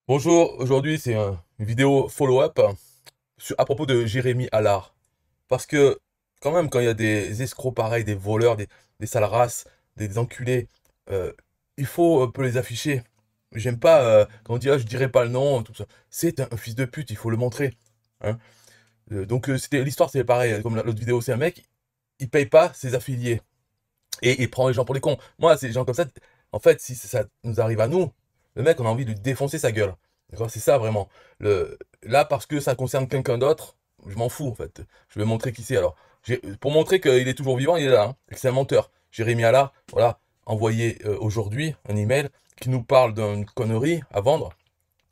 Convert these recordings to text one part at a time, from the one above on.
Bonjour, aujourd'hui c'est une vidéo follow-up à propos de Jérémy Allard. Parce que quand même quand il y a des escrocs pareils, des voleurs, des sales races, des enculés, euh, il faut un peu les afficher. J'aime pas quand on dit ah, je dirais pas le nom, tout ça. C'est un fils de pute, il faut le montrer. Hein. L'histoire c'est pareil, comme l'autre vidéo, c'est un mec, il paye pas ses affiliés. Et il prend les gens pour des cons. Moi, ces gens comme ça, en fait, si ça nous arrive à nous, le mec, on a envie de lui défoncer sa gueule. D'accord? C'est ça vraiment. Là, parce que ça concerne quelqu'un d'autre, je m'en fous en fait. Je vais montrer qui c'est alors. Pour montrer qu'il est toujours vivant, il est là, hein, et que c'est un menteur. Jérémy Alla, voilà, envoyé aujourd'hui un email qui nous parle d'une connerie à vendre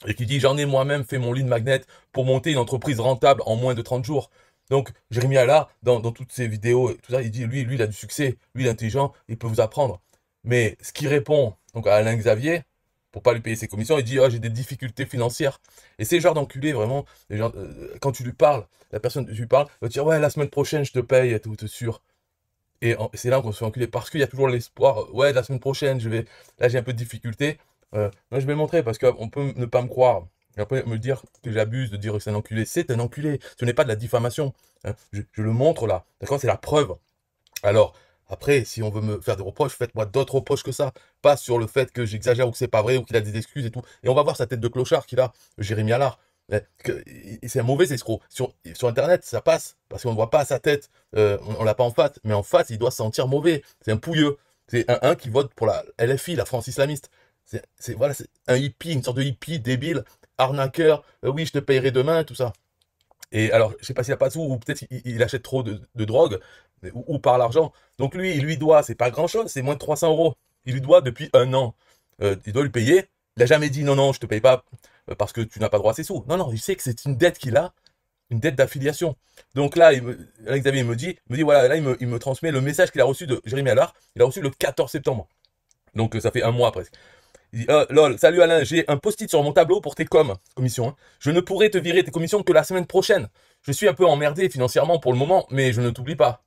et qui dit j'en ai moi-même fait mon lead magnet pour monter une entreprise rentable en moins de 30 jours. Donc Jérémy Alla, dans toutes ses vidéos, et tout ça, il dit lui, il a du succès, lui, il est intelligent, il peut vous apprendre. Mais ce qui répond donc à Alain Xavier, pour pas lui payer ses commissions, il dit ah, j'ai des difficultés financières. Et c'est le genre d'enculé, vraiment, quand tu lui parles, la personne tu lui parles, va te dire ouais, la semaine prochaine, je te paye, t'es sûr. Et c'est là qu'on se fait enculer parce qu'il y a toujours l'espoir. Ouais, la semaine prochaine, là, j'ai un peu de difficulté. Non, je vais le montrer parce qu'on peut ne pas me croire. Et après, me dire que j'abuse de dire que c'est un enculé. C'est un enculé. Ce n'est pas de la diffamation. Hein. Je le montre là. D'accord? C'est la preuve. Alors, après, si on veut me faire des reproches, faites-moi d'autres reproches que ça. Pas sur le fait que j'exagère ou que c'est pas vrai ou qu'il a des excuses et tout. Et on va voir sa tête de clochard qu'il a, Jérémy Allard. C'est un mauvais escroc. Sur Internet, ça passe parce qu'on ne voit pas sa tête. On l'a pas en face. Mais en face, il doit se sentir mauvais. C'est un pouilleux. C'est un qui vote pour la LFI, la France islamiste. Voilà, c'est un hippie, une sorte de hippie débile, arnaqueur. Oui, je te payerai demain, tout ça. Et alors, je sais pas s'il a pas de sous, ou peut-être il achète trop de drogue, ou par l'argent. Donc lui, il lui doit, c'est pas grand-chose, c'est moins de 300 euros. Il lui doit depuis un an. Il doit lui payer. Il a jamais dit non, non, je te paye pas parce que tu n'as pas droit à ces sous. Non, non, il sait que c'est une dette qu'il a, une dette d'affiliation. Donc là, Alex Xavier me dit voilà, là, il me transmet le message qu'il a reçu de Jérémy Allard. Il a reçu le 14 septembre. Donc ça fait un mois presque. Il dit, lol, salut Alain, j'ai un post-it sur mon tableau pour tes commissions. Hein. Je ne pourrai te virer tes commissions que la semaine prochaine. Je suis un peu emmerdé financièrement pour le moment, mais je ne t'oublie pas.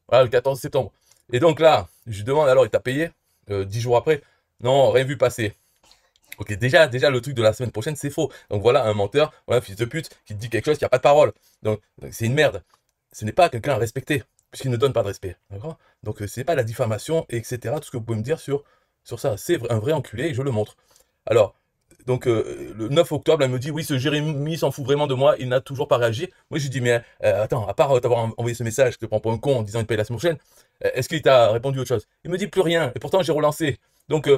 Voilà, le 14 septembre. Et donc là, je lui demande alors, il t'a payé 10 jours après? Non, rien vu passer. Ok, déjà, le truc de la semaine prochaine, c'est faux. Donc voilà, un menteur, voilà, un fils de pute, qui te dit quelque chose qui n'a pas de parole. Donc c'est une merde. Ce n'est pas quelqu'un à respecter, puisqu'il ne donne pas de respect. D'accord? Donc c'est pas la diffamation, etc. Tout ce que vous pouvez me dire sur ça. C'est un vrai enculé et je le montre. Alors, donc le 9 octobre, elle me dit oui, ce Jérémy s'en fout vraiment de moi, il n'a toujours pas réagi. Moi, je lui dis mais attends, à part t'avoir envoyé ce message, je te prends pour un con en disant il te paye la semaine prochaine, est-ce qu'il t'a répondu autre chose? Il me dit plus rien, et pourtant j'ai relancé. Donc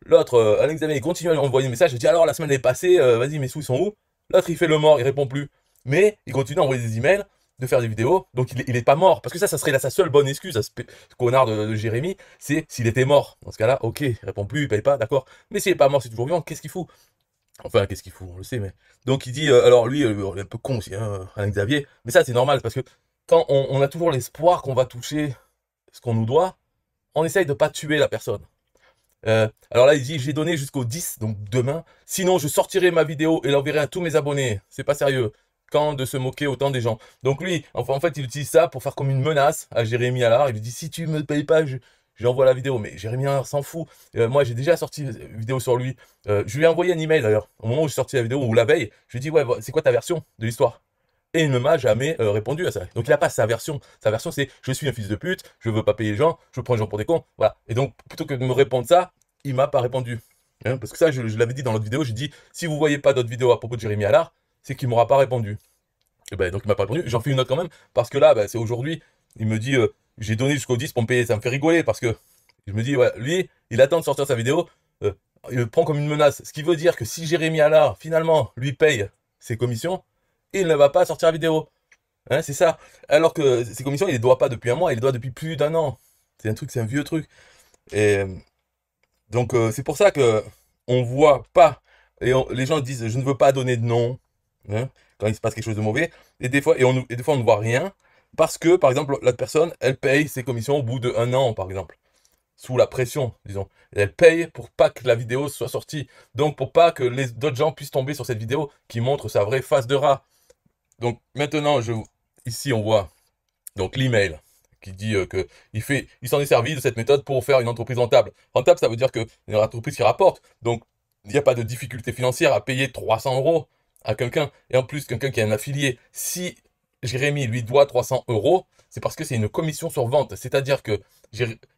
l'autre, Alex Xavier, il continue à lui envoyer des messages, je dis alors la semaine est passée, vas-y, mes sous ils sont où? L'autre il fait le mort, il répond plus. Mais il continue à envoyer des emails, de faire des vidéos, donc il est pas mort. Parce que ça serait sa seule bonne excuse à ce connard de Jérémy, c'est s'il était mort. Dans ce cas-là, ok, il répond plus, il paye pas, d'accord. Mais s'il est pas mort, c'est toujours vivant, qu'est-ce qu'il fout? Enfin, qu'est-ce qu'il fout, on le sait, mais. Donc il dit, alors lui, il est un peu con aussi, hein, Alain Xavier, mais ça c'est normal, parce que quand on a toujours l'espoir qu'on va toucher ce qu'on nous doit, on essaye de pas tuer la personne. Alors là, il dit, j'ai donné jusqu'au 10, donc demain. Sinon, je sortirai ma vidéo et l'enverrai à tous mes abonnés. C'est pas sérieux. Quand de se moquer autant des gens. Donc lui, enfin, en fait, il utilise ça pour faire comme une menace à Jérémy Allard. Il lui dit, si tu me payes pas, j'envoie la vidéo. Mais Jérémy Allard s'en fout. Moi, j'ai déjà sorti une vidéo sur lui. Je lui ai envoyé un email d'ailleurs. Au moment où j'ai sorti la vidéo, ou la veille, je lui ai dit, ouais, c'est quoi ta version de l'histoire? Et il ne m'a jamais répondu à ça. Donc il n'a pas sa version. Sa version, c'est je suis un fils de pute, je veux pas payer les gens, je prends les gens pour des cons. Voilà. Et donc, plutôt que de me répondre ça, il m'a pas répondu. Hein, parce que ça, je l'avais dit dans l'autre vidéo, j'ai dit si vous voyez pas d'autres vidéos à propos de Jérémy Allard, c'est qu'il m'aura pas répondu. Et ben, donc il m'a pas répondu. J'en fais une autre quand même, parce que là, ben, c'est aujourd'hui, il me dit j'ai donné jusqu'au 10 pour me payer. Ça me fait rigoler parce que je me dis, ouais, lui, il attend de sortir sa vidéo, euh, il le prend comme une menace. Ce qui veut dire que si Jérémy Allard, finalement, lui paye ses commissions, il ne va pas sortir la vidéo. Hein, c'est ça. Alors que ces commissions, il les doit pas depuis un mois, il les doit depuis plus d'un an. C'est un truc, c'est un vieux truc. Et donc c'est pour ça que on voit pas. Les gens disent je ne veux pas donner de nom hein, quand il se passe quelque chose de mauvais. Et des fois on ne voit rien parce que par exemple la personne elle paye ses commissions au bout d'un an par exemple sous la pression disons. Et elle paye pour pas que la vidéo soit sortie. Donc pour pas que les d'autres gens puissent tomber sur cette vidéo qui montre sa vraie face de rat. Donc maintenant ici on voit donc l'email qui dit que il s'en est servi de cette méthode pour faire une entreprise rentable. Rentable, ça veut dire que une entreprise qui rapporte. Donc il n'y a pas de difficulté financière à payer 300 euros à quelqu'un. Et en plus, quelqu'un qui est un affilié, si Jérémy lui doit 300 euros, c'est parce que c'est une commission sur vente. C'est-à-dire que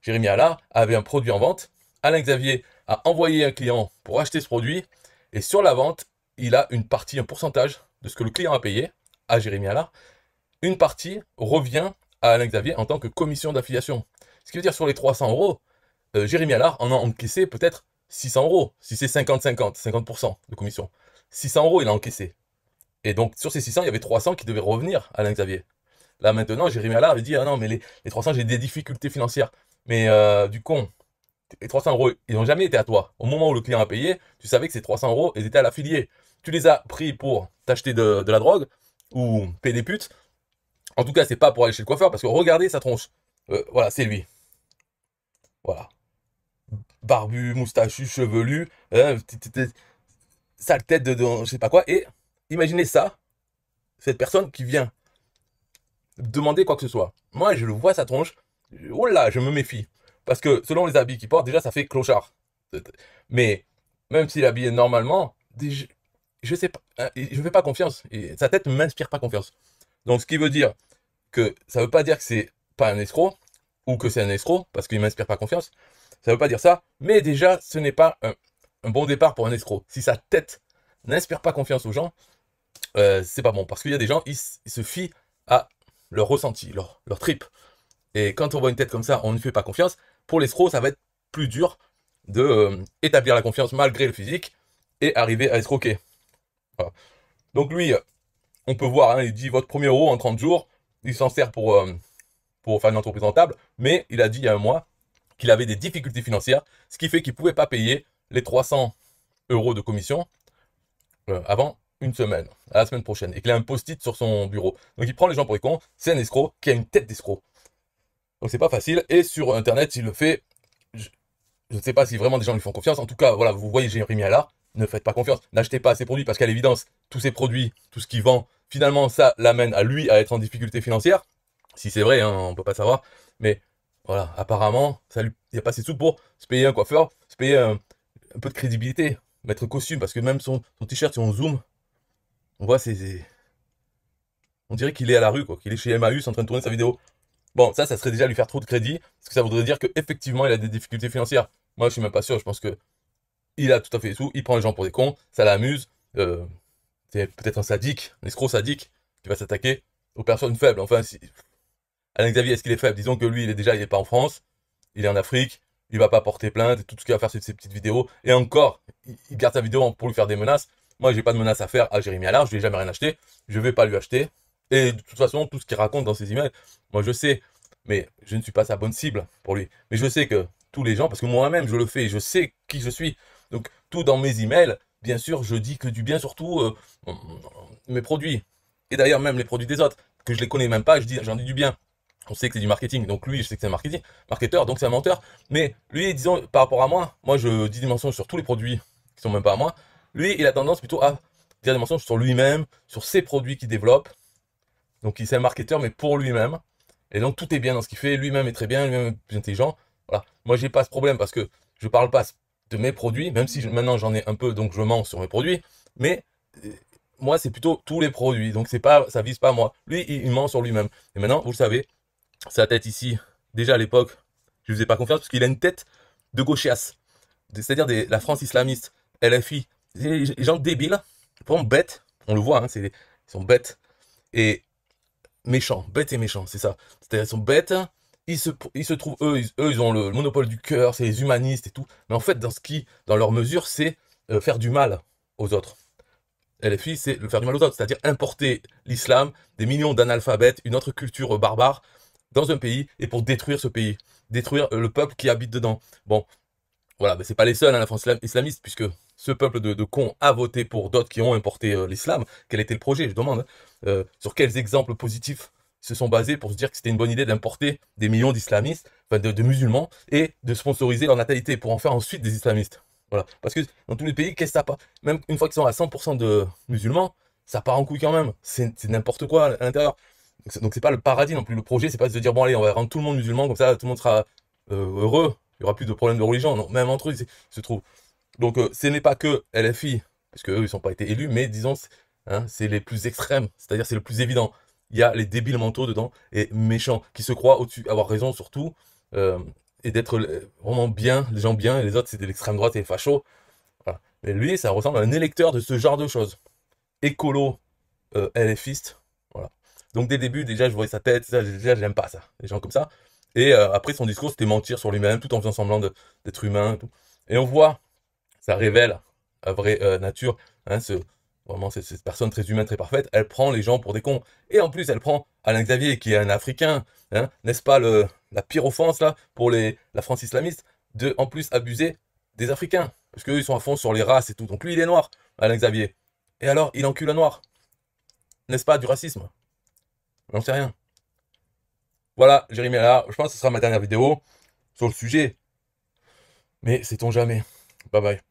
Jérémy Allard avait un produit en vente, Alain Xavier a envoyé un client pour acheter ce produit, et sur la vente, il a une partie, un pourcentage de ce que le client a payé à Jérémy Allard. Une partie revient à Alain Xavier en tant que commission d'affiliation. Ce qui veut dire sur les 300 euros, Jérémy Allard en a encaissé peut-être 600 euros, si c'est 50-50, 50% de commission. 600 euros, il a encaissé. Et donc, sur ces 600, il y avait 300 qui devaient revenir à Alain Xavier. Là, maintenant, Jérémy Allard avait dit, ah non, mais les 300, j'ai des difficultés financières. Mais du con, les 300 euros, ils n'ont jamais été à toi. Au moment où le client a payé, tu savais que ces 300 euros, ils étaient à l'affilié. Tu les as pris pour t'acheter de la drogue ou payer des putes. En tout cas, c'est pas pour aller chez le coiffeur, parce que regardez sa tronche. Voilà, c'est lui. Voilà. Barbu, moustachu, chevelu, sale tête de je sais pas quoi. Et imaginez ça, cette personne qui vient demander quoi que ce soit. Moi, je le vois sa tronche. Oh là, je me méfie. Parce que selon les habits qu'il porte, déjà, ça fait clochard. Mais même s'il est habillé normalement, je sais pas, je fais pas confiance. Et sa tête ne m'inspire pas confiance. Donc, ce qui veut dire que ça veut pas dire que c'est pas un escroc ou que c'est un escroc parce qu'il m'inspire pas confiance. Ça veut pas dire ça. Mais déjà, ce n'est pas un bon départ pour un escroc. Si sa tête n'inspire pas confiance aux gens, c'est pas bon. Parce qu'il y a des gens, ils se fient à leur ressenti, leur trip. Et quand on voit une tête comme ça, on ne fait pas confiance. Pour l'escroc, ça va être plus dur de établir la confiance malgré le physique et arriver à escroquer. Voilà. Donc lui, on peut voir, hein, il dit votre premier euro en 30 jours, il s'en sert pour faire une entreprise rentable, mais il a dit il y a un mois qu'il avait des difficultés financières, ce qui fait qu'il ne pouvait pas payer les 300 euros de commission avant une semaine, à la semaine prochaine, et qu'il a un post-it sur son bureau. Donc il prend les gens pour les cons, c'est un escroc qui a une tête d'escroc. Donc c'est pas facile, et sur internet, il le fait, je ne sais pas si vraiment des gens lui font confiance, en tout cas, voilà, vous voyez Jérémy Allard, ne faites pas confiance, n'achetez pas ses produits, parce qu'à l'évidence, tous ces produits, tout ce qu'il vend, finalement, ça l'amène à lui à être en difficulté financière, si c'est vrai, hein, on peut pas savoir, mais voilà, apparemment, il n'y a pas assez de sous pour se payer un coiffeur, se payer un peu de crédibilité, mettre costume, parce que même son t-shirt, si on zoome, on voit, on dirait qu'il est à la rue, quoi, qu'il est chez Emmaüs en train de tourner sa vidéo. Bon, ça serait déjà lui faire trop de crédit, parce que ça voudrait dire qu'effectivement, il a des difficultés financières. Moi, je suis même pas sûr, je pense que il a tout à fait les sous, il prend les gens pour des cons, ça l'amuse, c'est peut-être un sadique, un escroc sadique, qui va s'attaquer aux personnes faibles. Enfin, si Alain Xavier, est-ce qu'il est faible? Disons que lui, il est pas en France, il est en Afrique, il va pas porter plainte, tout ce qu'il va faire, c'est ses petites vidéos, et encore, il garde sa vidéo pour lui faire des menaces. Moi, j'ai pas de menaces à faire à Jérémy Allard, je lui ai jamais rien acheté, je vais pas lui acheter, et de toute façon, tout ce qu'il raconte dans ses emails, moi je sais, mais je ne suis pas sa bonne cible pour lui. Mais je sais que tous les gens, parce que moi-même je le fais, je sais qui je suis, donc tout dans mes emails, bien sûr, je dis que du bien, surtout mes produits, et d'ailleurs même les produits des autres, que je les connais même pas, j'en dis du bien. On sait que c'est du marketing, donc lui, je sais que c'est un marketeur, donc c'est un menteur. Mais lui, disons, par rapport à moi je dis des mensonges sur tous les produits qui sont même pas à moi. Lui, il a tendance plutôt à dire des mensonges sur lui-même, sur ses produits qu'il développe. Donc il c'est un marketeur, mais pour lui-même. Et donc tout est bien dans ce qu'il fait, lui-même est très bien, lui-même est plus intelligent. Voilà. Moi, j'ai pas ce problème parce que je parle pas de mes produits, même si maintenant j'en ai un peu, donc je mens sur mes produits. Mais moi, c'est plutôt tous les produits, donc c'est pas, ça vise pas moi. Lui, il ment sur lui-même. Et maintenant, vous le savez, sa tête ici, déjà à l'époque, je lui faisais pas confiance parce qu'il a une tête de gauchiasse. C'est-à-dire la France islamiste, LFI, des gens débiles, vraiment bêtes, on le voit, hein, ils sont bêtes et méchants, bêtes et méchants, c'est ça. C'est-à-dire ils sont bêtes, ils se trouvent, eux, ils ont le monopole du cœur, c'est les humanistes et tout. Mais en fait, dans leur mesure, c'est faire du mal aux autres. LFI, c'est le faire du mal aux autres, c'est-à-dire importer l'islam, des millions d'analphabètes, une autre culture barbare, dans un pays, et pour détruire ce pays, détruire le peuple qui habite dedans. Bon, voilà, mais c'est pas les seuls, hein, la France islamiste, puisque ce peuple de cons a voté pour d'autres qui ont importé l'islam. Quel était le projet, je demande, hein, sur quels exemples positifs se sont basés pour se dire que c'était une bonne idée d'importer des millions d'islamistes, enfin de musulmans, et de sponsoriser leur natalité pour en faire ensuite des islamistes. Voilà, parce que dans tous les pays, qu'est-ce que ça part? Même une fois qu'ils sont à 100% de musulmans, ça part en couille quand même. C'est n'importe quoi à l'intérieur. Donc c'est pas le paradis non plus. Le projet, c'est pas de se dire bon allez, on va rendre tout le monde musulman, comme ça tout le monde sera heureux. Il y aura plus de problèmes de religion. Non, même entre eux, ils se trouvent. Donc, ce n'est pas que LFI, parce qu'eux, ils n'ont pas été élus, mais disons, hein, c'est les plus extrêmes, c'est-à-dire c'est le plus évident. Il y a les débiles mentaux dedans, et méchants, qui se croient au-dessus, avoir raison surtout, euh, et d'être vraiment bien, les gens bien, et les autres, c'est de l'extrême droite et les fachos. Voilà. Mais lui, ça ressemble à un électeur de ce genre de choses. Écolo, LFiste, voilà. Donc dès le début, déjà, je voyais sa tête, ça, déjà, j'aime pas ça, les gens comme ça. Et après, son discours, c'était mentir sur lui-même, tout en faisant semblant d'être humain, et tout. Et on voit, ça révèle la vraie nature, hein, vraiment, cette personne très humaine, très parfaite, elle prend les gens pour des cons. Et en plus, elle prend Alain Xavier, qui est un Africain, hein, n'est-ce pas la pire offense, là, pour la France islamiste, de, en plus, abuser des Africains. Parce qu'eux, ils sont à fond sur les races et tout. Donc lui, il est noir, Alain Xavier. Et alors, il encule un noir. N'est-ce pas, du racisme? J'en sais rien. Voilà, Jérémy là, je pense que ce sera ma dernière vidéo sur le sujet. Mais sait-on jamais. Bye bye.